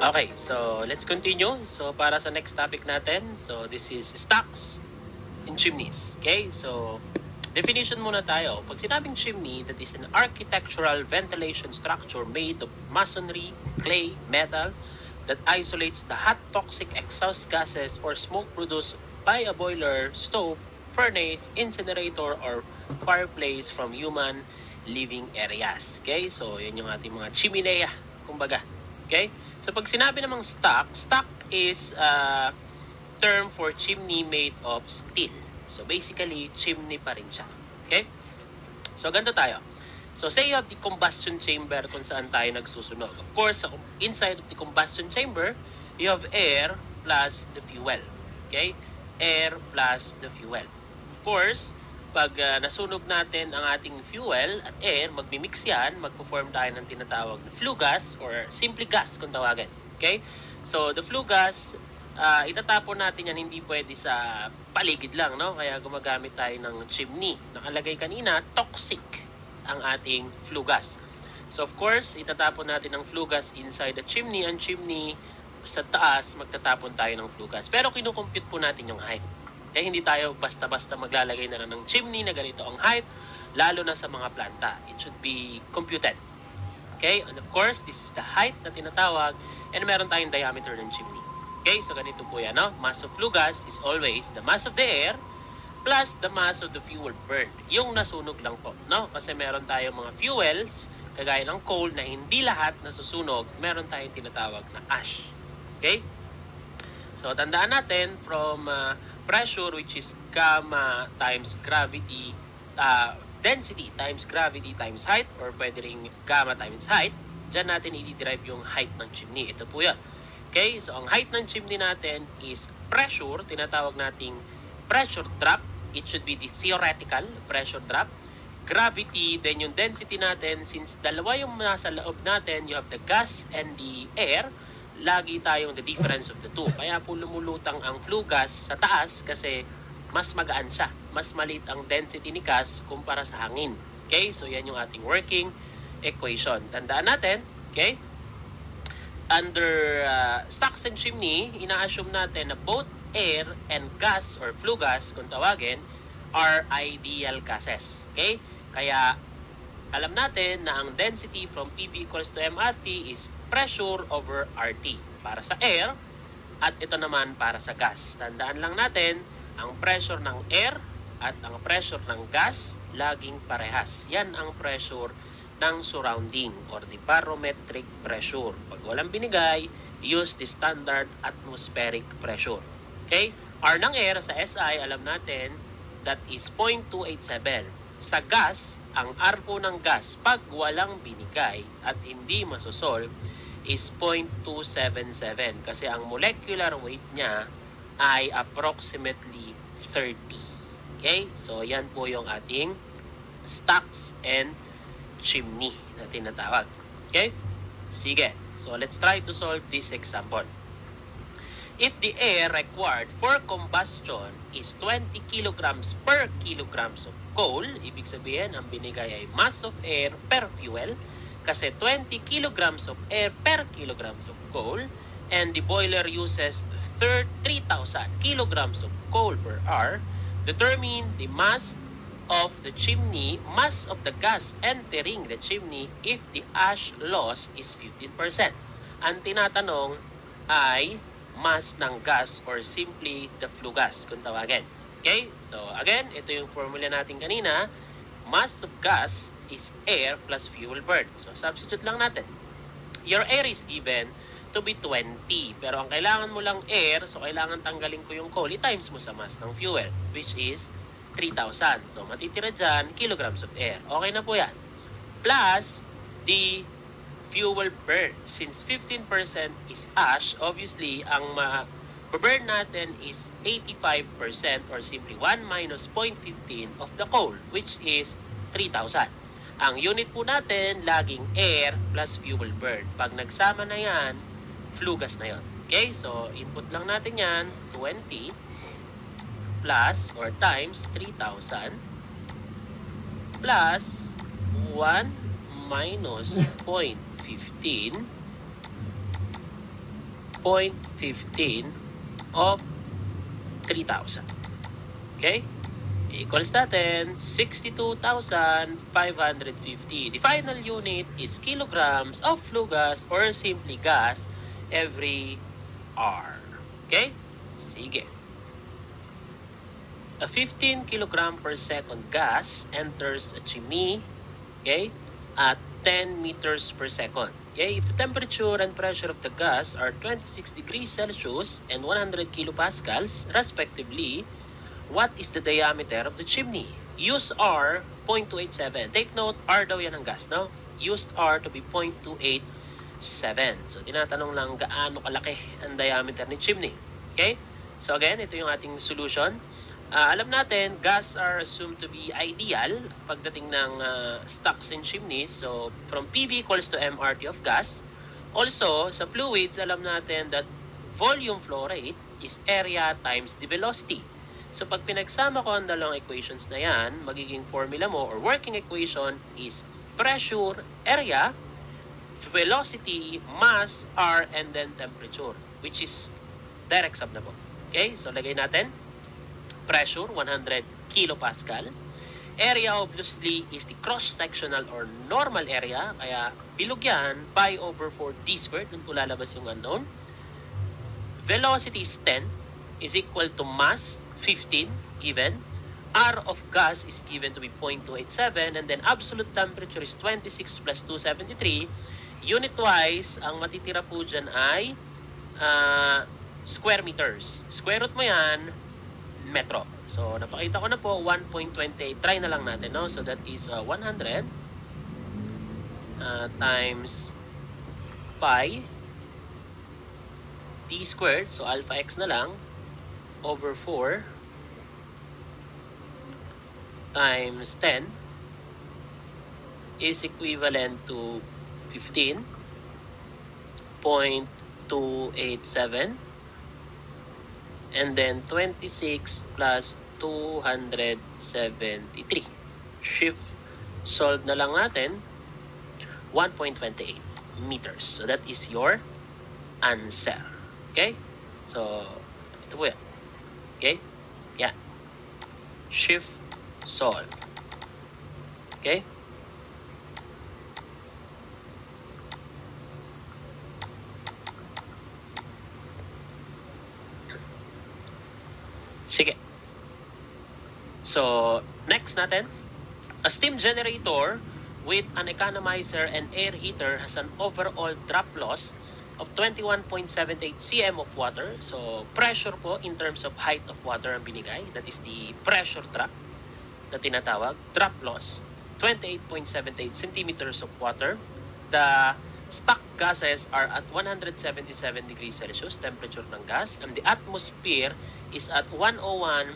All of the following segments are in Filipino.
Okay, so let's continue. So para sa next topic natin, so this is stocks in chimneys. Okay, so definition muna tayo. Pag sinabing chimney, that is an architectural ventilation structure made of masonry, clay, metal, that isolates the hot toxic exhaust gases or smoke produced by a boiler, stove, furnace, incinerator, or fireplace from human living areas. Okay, so yan yung ating mga chimenea, kumbaga. Okay, so pag sinabi namang stock is a term for chimney made of steel. So basically, chimney pa rin siya. Okay? So ganito tayo. So say you have the combustion chamber kung saan tayo nagsusunog. Of course, inside of the combustion chamber, you have air plus the fuel. Okay? Air plus the fuel. Of course, pag nasunog natin ang ating fuel at air, magmimix yan, magpo-form tayo ng tinatawag na flue gas or simply gas kung tawagin. Okay? So the flue gas, itatapon natin yan, hindi pwede sa paligid lang, no? Kaya gumagamit tayo ng chimney. Nakalagay kanina, toxic ang ating flue gas. So of course, itatapon natin ang flue gas inside the chimney. Ang chimney sa taas, magtatapon tayo ng flue gas. Pero kinukompute po natin yung height. Kaya hindi tayo basta-basta maglalagay na ng chimney na ganito ang height, lalo na sa mga planta. It should be computed. Okay? And of course, this is the height na tinatawag, and meron tayong diameter ng chimney. Okay? So ganito po yan, no? Mass of flue gas is always the mass of the air plus the mass of the fuel burned. Yung nasunog lang po, no? Kasi meron tayong mga fuels, kagaya ng coal, na hindi lahat nasusunog, meron tayong tinatawag na ash. Okay? So tandaan natin from pressure, which is gamma times gravity, density times gravity times height, or pwede rin gamma times height. Diyan natin i-derive yung height ng chimney. Ito po yan. Okay, so ang height ng chimney natin is pressure, tinatawag nating pressure drop. It should be the theoretical pressure drop. Gravity, then yung density natin, since dalawa yung nasa loob natin, you have the gas and the air, lagi tayong the difference of the two. Kaya po lumulutang ang flue gas sa taas kasi mas magaan siya. Mas maliit ang density ni gas kumpara sa hangin. Okay? So yan yung ating working equation. Tandaan natin, okay? Under stocks and chimney, ina-assume natin na both air and gas or flue gas, kung tawagin, are ideal gases. Okay? Kaya alam natin na ang density from PV equals to MRT is pressure over RT para sa air, at ito naman para sa gas. Tandaan lang natin, ang pressure ng air at ang pressure ng gas laging parehas. Yan ang pressure ng surrounding or the barometric pressure. Pag walang binigay, use the standard atmospheric pressure. Okay? R ng air sa SI, alam natin, that is 0.287. Sa gas, ang R po ng gas, pag walang binigay at hindi masosolve, is 0.277 kasi ang molecular weight niya ay approximately 30. Okay? So, yan po yung ating stocks and chimney na tinatawag. Okay? Sige. So, let's try to solve this example. If the air required for combustion is 20 kilograms per kilograms of coal, ibig sabihin, ang binigay ay mass of air per fuel, kasi 20 kilograms of air per kilograms of coal, and the boiler uses 3,000 kilograms of coal per hour, determine the mass of the chimney, mass of the gas entering the chimney if the ash loss is 15%. Ang tinatanong ay mass ng gas or simply the flue gas kung tawagin. Okay? So again, ito yung formula natin kanina. Mass of gas is air plus fuel burned. So substitute lang natin. Your air is given to be 20. Pero ang kailangan mo lang air, so kailangan tanggalin ko yung coal, i-times mo sa mass ng fuel, which is 3,000. So matitira dyan, kilograms of air. Okay na po yan. Plus, the fuel burn. Since 15% is ash, obviously, ang ma-burn natin is 85% or simply 1 minus 0.15 of the coal, which is 3,000. Ang unit po natin, laging air plus fuel burn. Pag nagsama na yan, flue gas na yon. Okay? So, input lang natin yan, 20 plus or times 3,000 plus 1 minus 0.15 0.15 of 3,000. Okay? Equals natin 62,550. The final unit is kilograms of flue gas or simply gas every hour. Okay? Sige. A 15 kilogram per second gas enters a chimney, okay, at 10 meters per second. Okay, if the temperature and pressure of the gas are 26 degrees Celsius and 100 kilopascals, respectively, what is the diameter of the chimney? Use R, 0.287. Take note, R daw yan ang gas, no? Used R to be 0.287. So, tinatanong lang gaano kalaki ang diameter ni chimney. Okay? So, again, ito yung ating solution. Alam natin, gas are assumed to be ideal pagdating ng stocks in chimneys. So, from PV equals to MRT of gas. Also, sa fluids, alam natin that volume flow rate is area times the velocity. So, pag pinagsama ko ang dalawang equations na yan, magiging formula mo or working equation is pressure, area, velocity, mass, R, and then temperature, which is direct sub na po. Okay? So, lagay natin. Pressure, 100 kilopascal. Area, obviously, is the cross-sectional or normal area. Kaya, bilog yan, pi over 4 d squared. Doon po lalabas yung unknown. Velocity is 10, is equal to mass, 15, given. R of gas is given to be 0.287. And then, absolute temperature is 26 plus 273. Unit-wise, ang matitira po dyan ay square meters. Square root mo yan, metro. So, napakita ko na po, 1.28. Try na lang natin, no? So, that is 100 times pi d squared. So, alpha x na lang over 4 times 10 is equivalent to 15.287. And then 26 plus 273. Shift solve na lang natin. 1.28 meters. So that is your answer. Okay? So, ito po yan. Okay? Yan. Shift solve. Okay? Sige. So, next natin. A steam generator with an economizer and air heater has an overall drop loss of 21.78 cm of water. So, pressure po in terms of height of water ang binigay. That is the pressure drop na tinatawag. Drop loss, 28.78 centimeters of water. The stock gases are at 177 degrees Celsius, temperature ng gas. And the atmosphere is at 101.3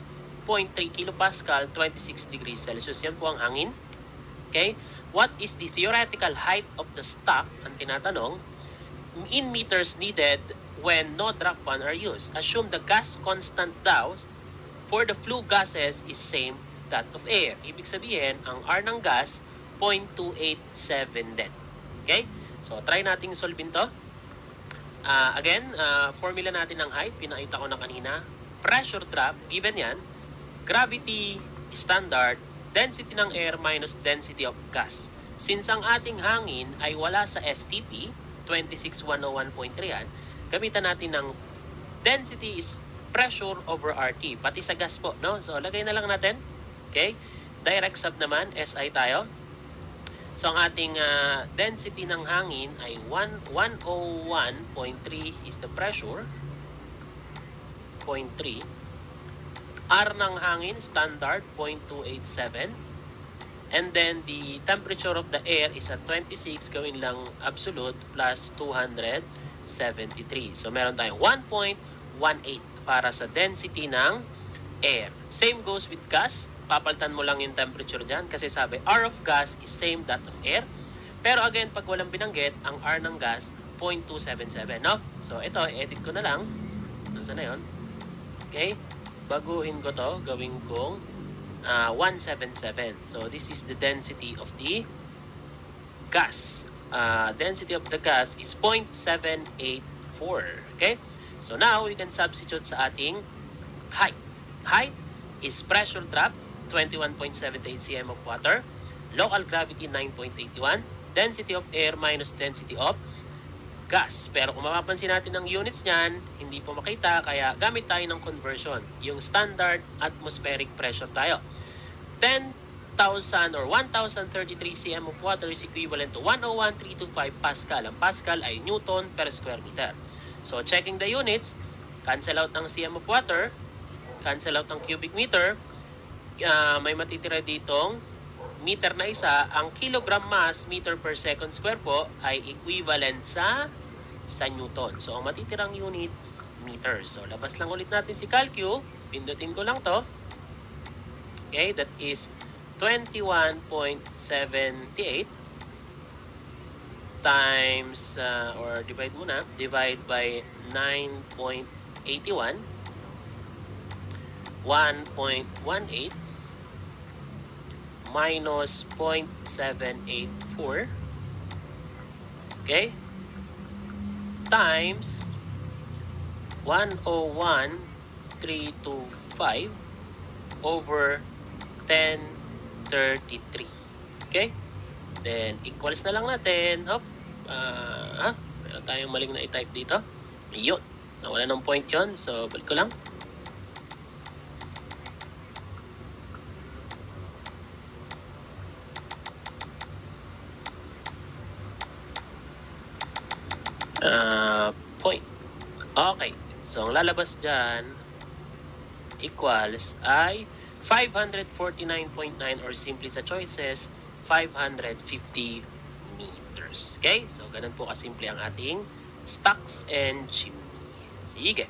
kilopascal, 26 degrees Celsius. Yan po ang hangin. Okay? What is the theoretical height of the stock? Ang tinatanong, in meters needed when no drop fan are used. Assume the gas constant daw for the flue gases is same that of air. Ibig sabihin, ang R ng gas, 0.287 din. Okay? So, try nating solvein to. Again, formula natin ng height, pinakita ko na kanina. Pressure drop, given yan. Gravity standard, density ng air minus density of gas. Since ang ating hangin ay wala sa STP, 26101.3 yan, gamitan natin ng density is pressure over RT. Pati sa gas po, no? So, lagay na lang natin. Okay? Direct sub naman, SI tayo. So, ang ating density ng hangin ay 101.3 is the pressure. 0.3. R ng hangin, standard, 0.287. And then, the temperature of the air is at 26, gawin lang absolute, plus 273. So, meron tayong 1.18 para sa density ng air. Same goes with gas. Papalitan mo lang yung temperature dyan kasi sabi, R of gas is same that of air. Pero again, pag walang binanggit, ang R ng gas, 0.277, no? So, ito, edit ko na lang. Nasaan na yun? Okay? Baguhin ko to, gawin kong 177. So, this is the density of the gas. Density of the gas is 0.785. Okay? So now, we can substitute sa ating height. Height is pressure drop, 21.78 cm of water. Local gravity, 9.81. Density of air minus density of gas. Pero kung mapapansin natin ang units niyan, hindi po makita, kaya gamit tayo ng conversion. Yung standard atmospheric pressure tayo. 10,000 or 1,033 cm of water is equivalent to 101,325 Pascal. Ang Pascal ay Newton per square meter. So, checking the units, cancel out ng cm of water, cancel out ng cubic meter, may matitira ditong meter na isa. Ang kilogram mass meter per second square po ay equivalent sa Newton. So, ang matitirang unit, meter. So, labas lang ulit natin si Calcu. Pindutin ko lang to. Okay, that is 21.78 times, or divide muna, divide by 9.81, 1.18 minus 0.784, okay, times 101,325 over 1033. Okay? Then, equals na lang natin. Hop. Meron tayong maling na i-type dito. Yun. Nawala ng point yun. So, balik ko lang. Point. Okay. So, ang lalabas dyan equals ay 549.9 or simply sa choices, 550 meters. Okay? So, ganun po kasimple ang ating stocks and chimney. Sige.